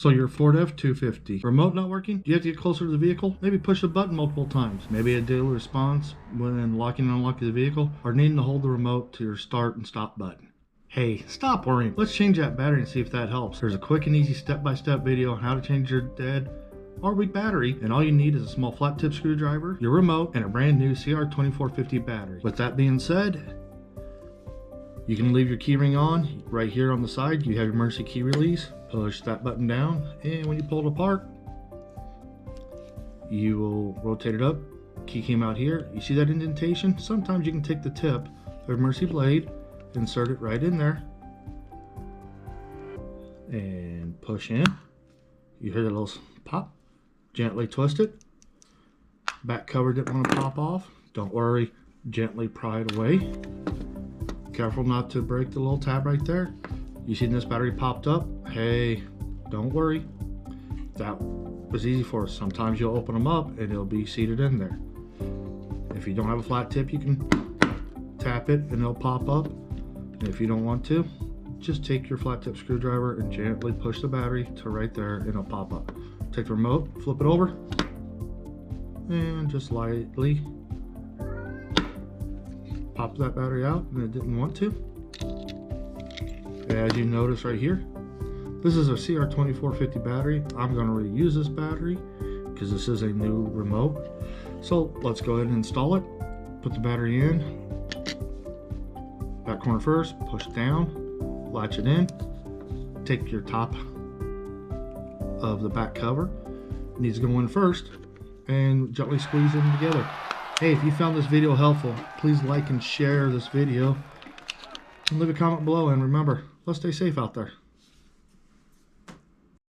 So your Ford F250 remote not working? Do you have to get closer to the vehicle? Maybe push the button multiple times. Maybe a daily response when locking and unlocking the vehicle, or needing to hold the remote to your start and stop button. Hey, stop worrying. Let's change that battery and see if that helps. There's a quick and easy step-by-step video on how to change your dead or weak battery, and all you need is a small flat tip screwdriver, your remote, and a brand new CR2045 battery. With that being said, you can leave your key ring on. Right here on the side, you have your emergency key release. Push that button down, and when you pull it apart, you will rotate it up. Key came out here. You see that indentation? Sometimes you can take the tip of the emergency blade, insert it right in there, and push in. You hear the little pop. Gently twist it. Back cover didn't want to pop off. Don't worry, gently pry it away. Careful not to break the little tab right there. You see this battery popped up. Hey, don't worry. That was easy for us. Sometimes you'll open them up and it'll be seated in there. If you don't have a flat tip, you can tap it and it'll pop up. And if you don't want to, just take your flat tip screwdriver and gently push the battery to right there and it'll pop up. Take the remote, flip it over, and just lightly pop that battery out, and it didn't want to. As you notice right here, this is a CR2045 battery. I'm going to reuse this battery because this is a new remote. So let's go ahead and install it. Put the battery in. Back corner first, push down, latch it in. Take your top of the back cover. It needs to go in first and gently squeeze them together. Hey, if you found this video helpful, please like and share this video. And leave a comment below, and remember, let's stay safe out there.